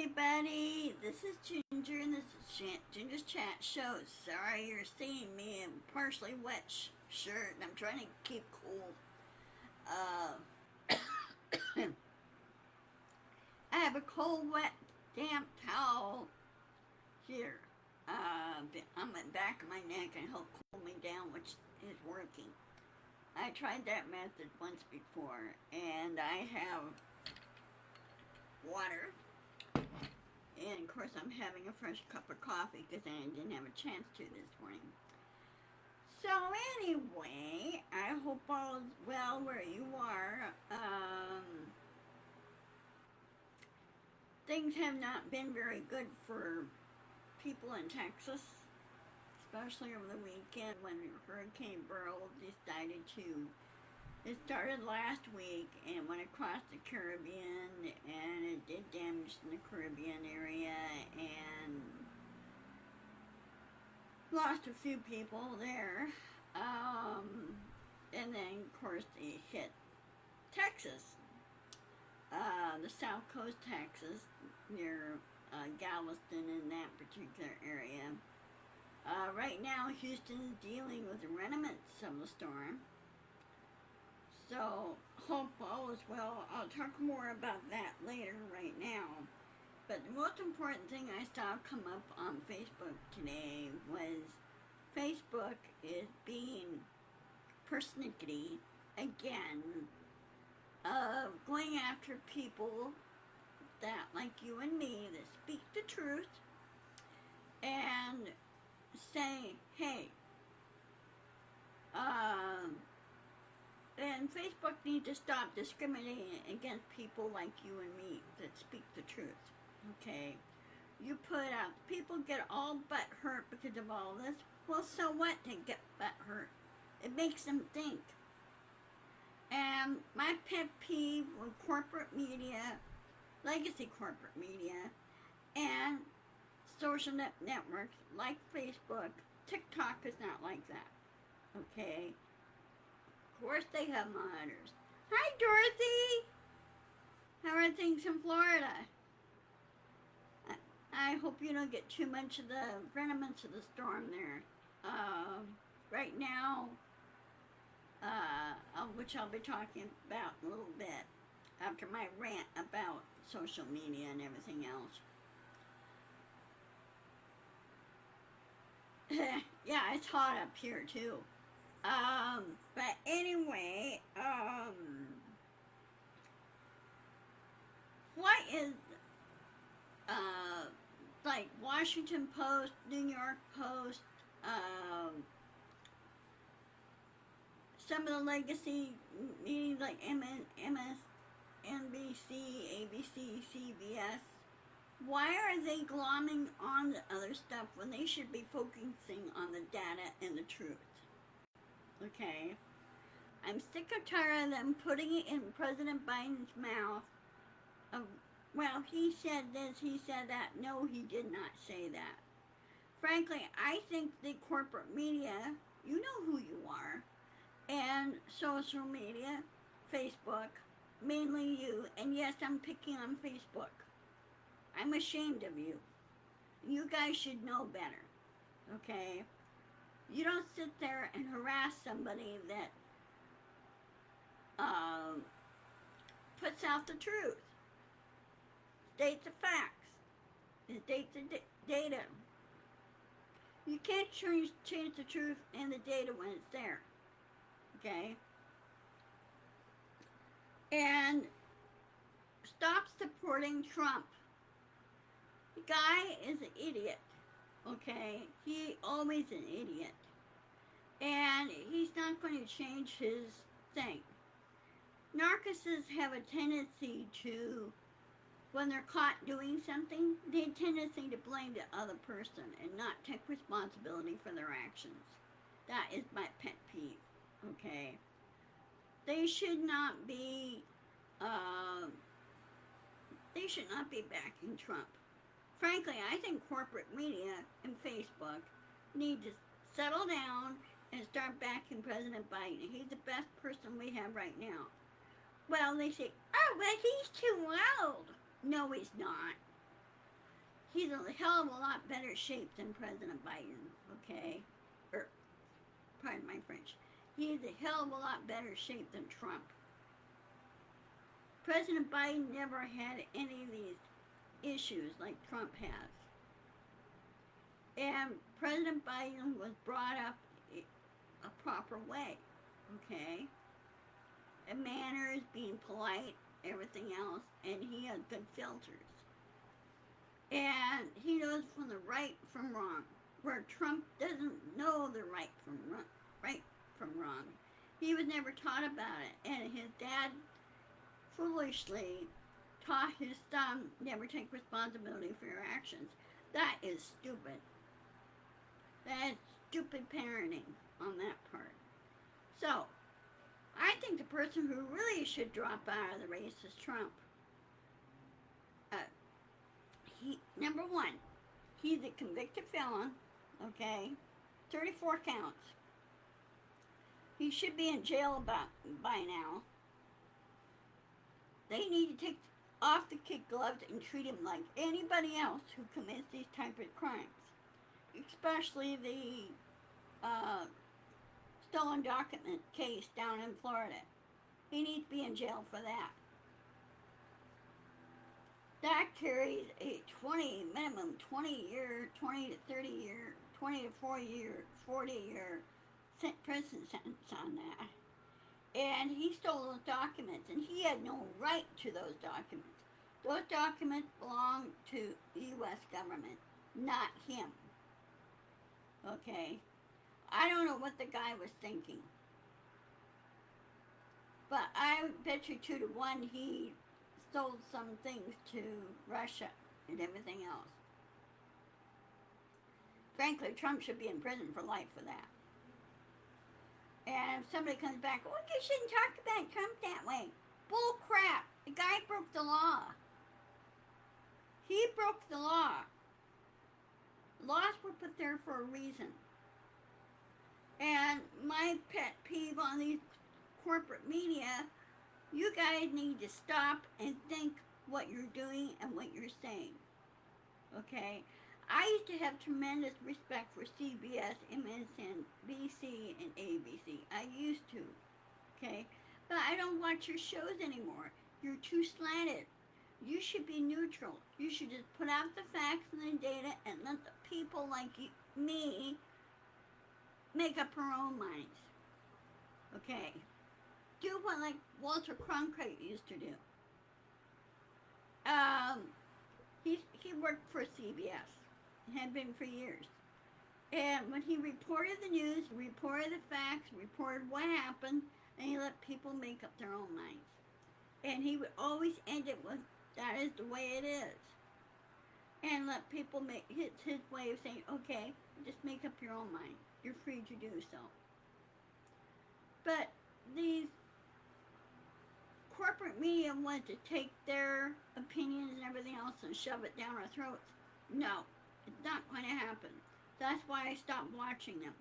everybody, this is Ginger and this is Ginger's Chat Show. Sorry you're seeing me in a partially wet shirt and I'm trying to keep cool. I have a cold, wet, damp towel here on the back of my neck and help cool me down, which is working. I tried that method once before and I have water. And of course I'm having a fresh cup of coffee because I didn't have a chance to this morning. So anyway, I hope all is well where you are. Things have not been very good for people in Texas, especially over the weekend when Hurricane Beryl decided to. It started last week and went across the Caribbean, and it did damage in the Caribbean area and lost a few people there. And then, of course, it hit Texas, the South Coast Texas, near Galveston in that particular area. Right now, Houston is dealing with the remnants of the storm. So, hope all is well. I'll talk more about that later right now. But the most important thing I saw come up on Facebook today was Facebook is being persnickety again of going after people that, like you and me, that speak the truth and say, hey, and Facebook needs to stop discriminating against people like you and me that speak the truth, okay? You put out, people get all butt hurt because of all this. Well, so what to get butt hurt? It makes them think. And my pet peeve with corporate media, legacy corporate media, and social networks like Facebook, TikTok is not like that, okay? Of course they have monitors. Hi, Dorothy! How are things in Florida? I hope you don't get too much of the remnants of the storm there. Right now, which I'll be talking about in a little bit after my rant about social media and everything else. Yeah, it's hot up here too. But anyway, what is, like Washington Post, New York Post, some of the legacy meetings like MSNBC, ABC, CBS, why are they glomming on the other stuff when they should be focusing on the data and the truth? Okay, I'm sick of tired of them putting it in President Biden's mouth. Well, he said this, he said that. No, he did not say that. Frankly, I think the corporate media, you know who you are, and social media, Facebook, mainly you, and yes, I'm picking on Facebook. I'm ashamed of you. You guys should know better, okay? You don't sit there and harass somebody that puts out the truth, states the facts, states the data. You can't change the truth and the data when it's there, okay? And stop supporting Trump. The guy is an idiot, okay? He always an idiot. And he's not going to change his thing. Narcissists have a tendency to, when they're caught doing something, they have a tendency to blame the other person and not take responsibility for their actions. That is my pet peeve, okay? They should not be backing Trump. Frankly, I think corporate media and Facebook need to settle down and start backing President Biden. He's the best person we have right now. Well, they say, oh, but he's too old. No, he's not. he's a hell of a lot better shape than President Biden, okay? Or, pardon my French. He's a hell of a lot better shape than Trump. President Biden never had any of these issues like Trump has. And President Biden was brought up a proper way, okay? And manners, being polite, everything else, and he has good filters. And he knows from the right from wrong, where Trump doesn't know the right from wrong. He was never taught about it, and his dad foolishly taught his son never take responsibility for your actions. That is stupid. That is stupid parenting on that part. So, I think the person who really should drop out of the race is Trump. Number one, he's a convicted felon, okay? 34 counts. He should be in jail by now. They need to take off the kid gloves and treat him like anybody else who commits these type of crimes. Especially the stolen document case down in Florida. He needs to be in jail for that. That carries a minimum 20 to 30 year, 20 to 40 year prison sentence on that. And he stole those documents, and he had no right to those documents. Those documents belong to the U.S. government, not him. Okay? I don't know what the guy was thinking. But I bet you 2 to 1 he sold some things to Russia and everything else. Frankly, Trump should be in prison for life for that. And if somebody comes back, oh, you shouldn't talk about Trump that way. Bull crap. The guy broke the law. He broke the law. Laws were put there for a reason. And my pet peeve on these corporate media, you guys need to stop and think what you're doing and what you're saying. Okay? I used to have tremendous respect for CBS, MSNBC, and ABC. I used to. Okay? But I don't watch your shows anymore. You're too slanted. You should be neutral. You should just put out the facts and the data and let the people like me make up her own minds. Okay? Do what like Walter Cronkite used to do. He worked for CBS. Had been for years. And when he reported the news, reported the facts, reported what happened, and he let people make up their own minds. And he would always end it with, that is the way it is. And let people make, it's his way of saying, okay, just make up your own mind. You're free to do so. But these corporate media want to take their opinions and everything else and shove it down our throats. No, it's not going to happen. That's why I stopped watching them.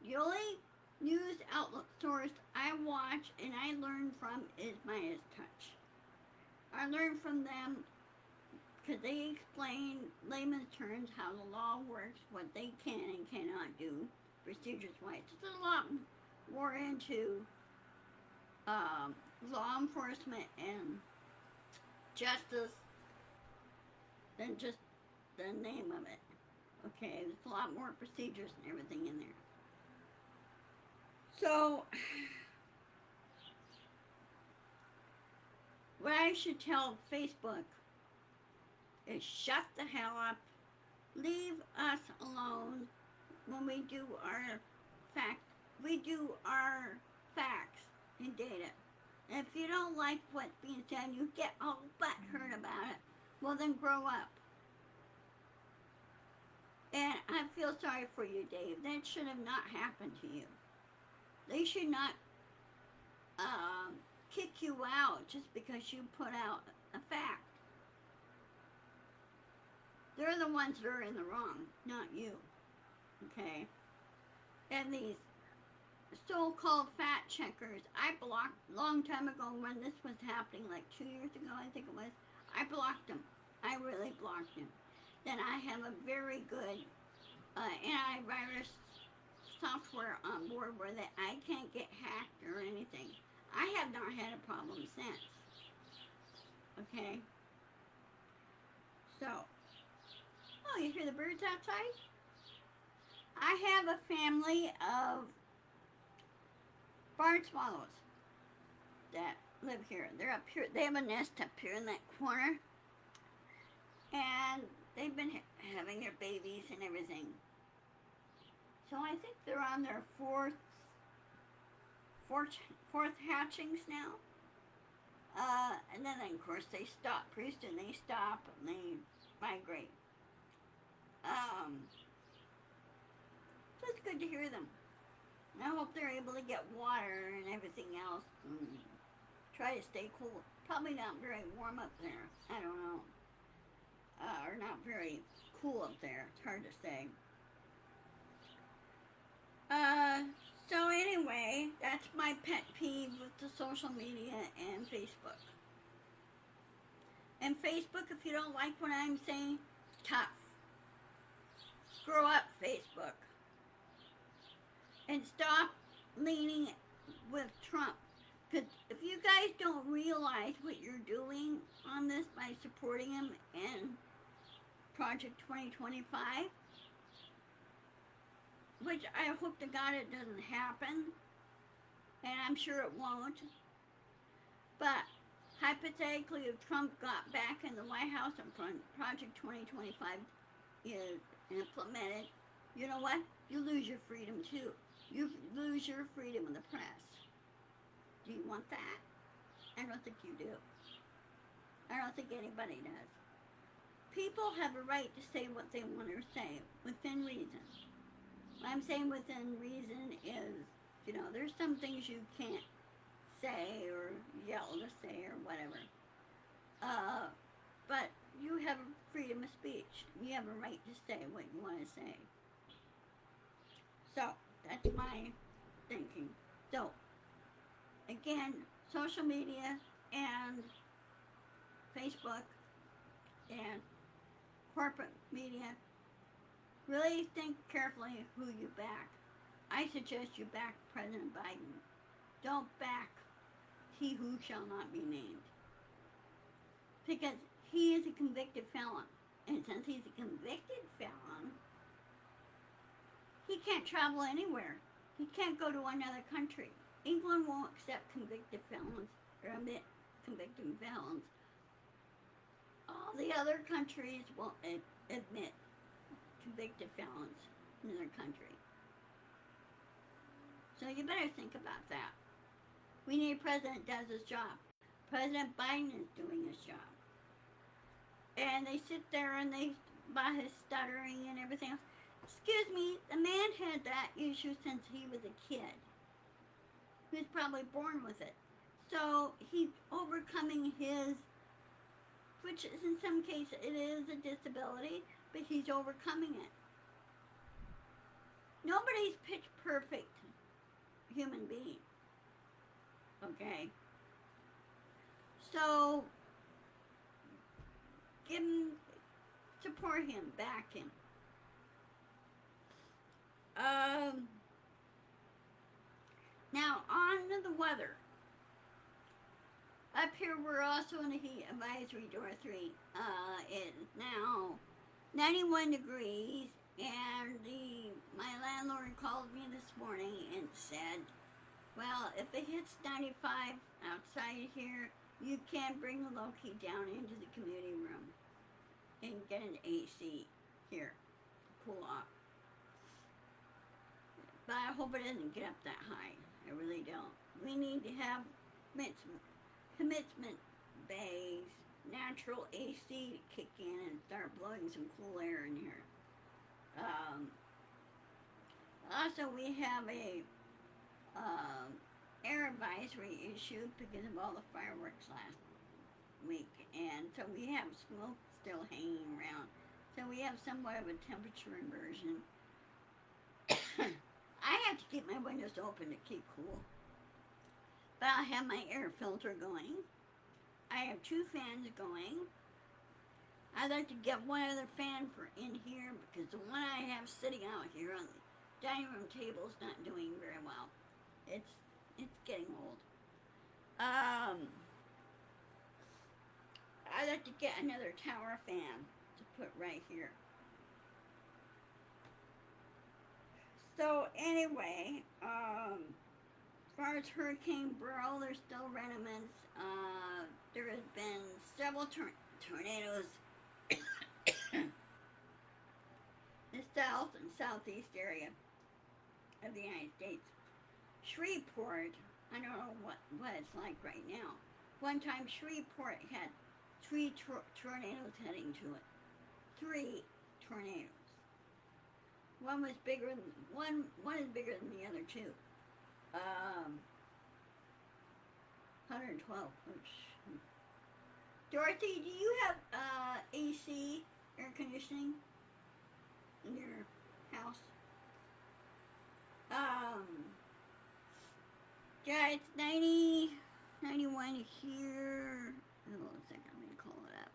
The only news outlet source I watch and I learn from is Midas Touch. I learn from them because they explain layman's terms how the law works, what they can and cannot do, procedures-wise. It's a lot more into law enforcement and justice than just the name of it. Okay, there's a lot more procedures and everything in there. So, what I should tell Facebook is shut the hell up, leave us alone when we do our facts and data. And if you don't like what's being said, you get all butthurt about it, well then grow up. And I feel sorry for you, Dave. That should have not happened to you. They should not kick you out just because you put out a fact. They're the ones that are in the wrong, not you. Okay? And these so-called fact checkers, I blocked a long time ago when this was happening, like 2 years ago, I think it was. I blocked them. I really blocked them. then I have a very good antivirus software on board where that I can't get hacked or anything. I have not had a problem since. Okay? So, oh, you hear the birds outside? I have a family of barn swallows that live here. They're up here. They have a nest up here in that corner. And they've been having their babies and everything. So I think they're on their fourth hatchings now. And then of course they stop pretty soon. They stop and they migrate. So it's good to hear them. And I hope they're able to get water and everything else and try to stay cool. Probably not very warm up there. I don't know. Or not very cool up there. It's hard to say. So anyway, that's my pet peeve with the social media and Facebook. And Facebook, if you don't like what I'm saying, tough. Grow up, Facebook. And stop leaning with Trump. Because if you guys don't realize what you're doing on this by supporting him and Project 2025, which I hope to God it doesn't happen, and I'm sure it won't, but hypothetically if Trump got back in the White House and Project 2025 is implemented, you know what? You lose your freedom too. You lose your freedom of the press. Do you want that? I don't think you do. I don't think anybody does. People have a right to say what they want to say within reason. What I'm saying within reason is, you know, there's some things you can't say or yell to say or whatever. But you have freedom of speech. You have a right to say what you want to say. So, that's my thinking. So, again, social media and Facebook and corporate media, really think carefully who you back. I suggest you back President Biden. Don't back he who shall not be named. Because he is a convicted felon. And since he's a convicted felon, he can't travel anywhere. He can't go to another country. England won't accept convicted felons or admit convicted felons. All the other countries won't admit convicted felons in their country. So you better think about that. We need a president that does his job. President Biden is doing his job. And they sit there and they, by his stuttering and everything else. Excuse me, the man had that issue since he was a kid. He was probably born with it. So he's overcoming his, which is in some cases it is a disability, but he's overcoming it. Nobody's pitch perfect human being. Okay? So, give him, support him, back him. Now, on to the weather. Up here, we're also in a heat advisory, Dorothy. It's now 91 degrees, and my landlord called me this morning and said, well, if it hits 95 outside here, you can bring the low-key down into the community room and get an AC here to cool off. But I hope it doesn't get up that high. I really don't. We need to have commencement bays, natural AC to kick in and start blowing some cool air in here. Also, we have a air advisory issued because of all the fireworks last week, and so we have smoke still hanging around. So we have somewhat of a temperature inversion. I have to keep my windows open to keep cool. But I'll have my air filter going. I have 2 fans going. I'd like to get one other fan for in here because the one I have sitting out here on the dining room table is not doing very well. It's getting old. I'd like to get another tower fan to put right here. So anyway, as far as Hurricane Beryl, there's still remnants. There has been several tornadoes in the south and southeast area of the United States. Shreveport, I don't know what it's like right now. One time Shreveport had 3 tornadoes heading to it. 3 tornadoes. One is bigger than the other 2. 112. Dorothy, do you have AC, air conditioning, in your house? Yeah, it's 90, 91 here. Hold on a second, I'm gonna call it up.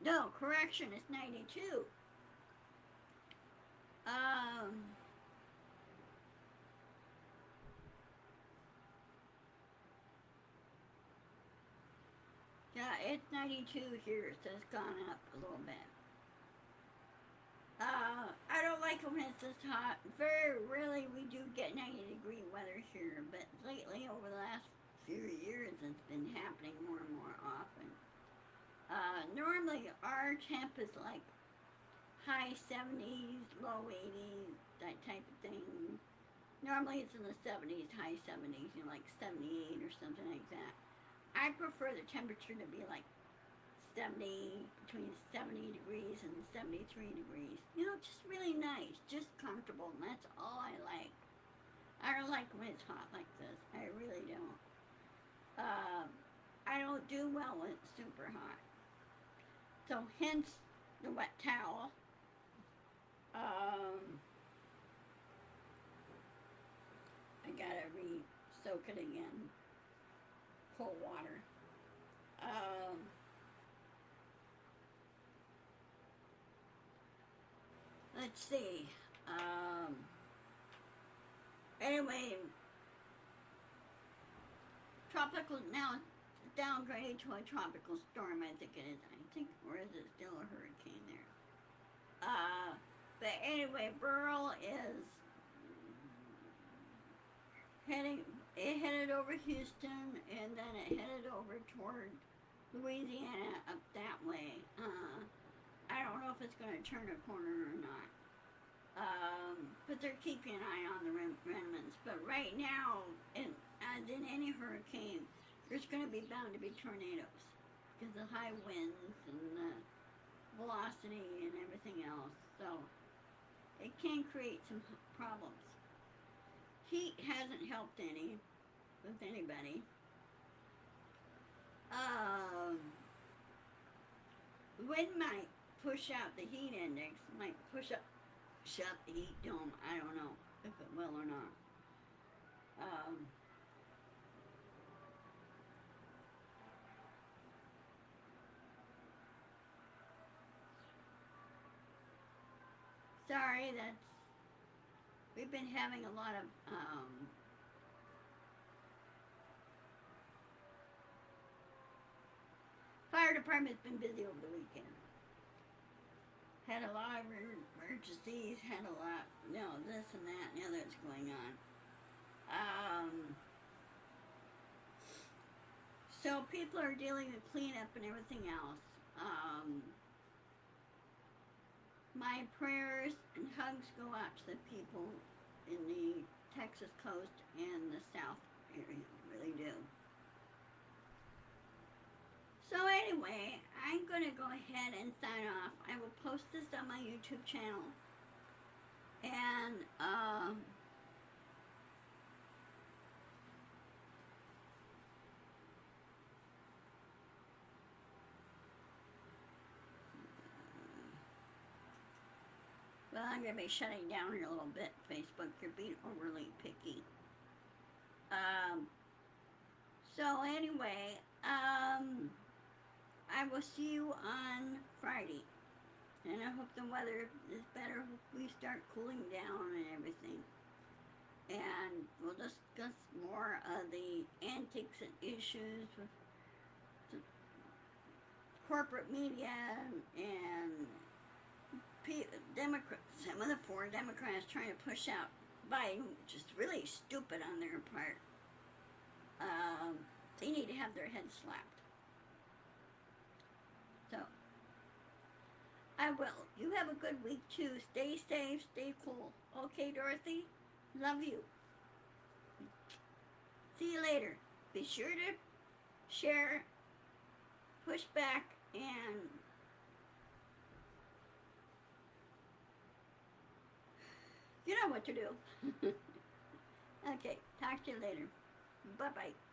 No, correction, it's 92. Yeah, it's 92 here, so it's gone up a little bit. I don't like it when it's this hot. Very rarely we do get 90-degree weather here, but lately, over the last few years, it's been happening more and more often. Normally our temp is like high 70s, low 80s, that type of thing. Normally it's in the 70s, high 70s, like 78 or something like that. I prefer the temperature to be like 70, between 70 degrees and 73 degrees. Just really nice, just comfortable, and that's all I like. I don't like when it's hot like this. I really don't. I don't do well when it's super hot. So hence the wet towel. I gotta re-soak it again. Cold water. Let's see. Anyway, tropical now downgraded to a tropical storm. I think it is. Or is it still a hurricane there? But anyway, Beryl is headed over Houston, and then it headed over toward Louisiana up that way. I don't know if it's going to turn a corner or not. But they're keeping an eye on the remnants. But right now, as in any hurricane, there's going to be bound to be tornadoes because of high winds and the velocity and everything else. So it can create some problems. Heat hasn't helped any with anybody. Wind might push out the heat index, might shut the heat dome. I don't know if it will or not. Sorry, we've been having a lot of fire department's been busy over the weekend. Had a lot of emergencies, had a lot, this and that and the other that's going on. So people are dealing with cleanup and everything else. My prayers and hugs go out to the people in the Texas coast and the South area, really do. So anyway, I'm going to go ahead and sign off. I will post this on my YouTube channel. And, well, I'm going to be shutting down here a little bit, Facebook. You're being overly picky. So anyway, I will see you on Friday. And I hope the weather is better. Hope we start cooling down and everything. And we'll discuss more of the antics and issues with the corporate media and Democrats. Some of the four Democrats trying to push out Biden, which is really stupid on their part. They need to have their heads slapped. So, I will. You have a good week too. Stay safe, stay cool. Okay, Dorothy? Love you. See you later. Be sure to share, push back, and you know what to do. Okay, talk to you later. Bye-bye.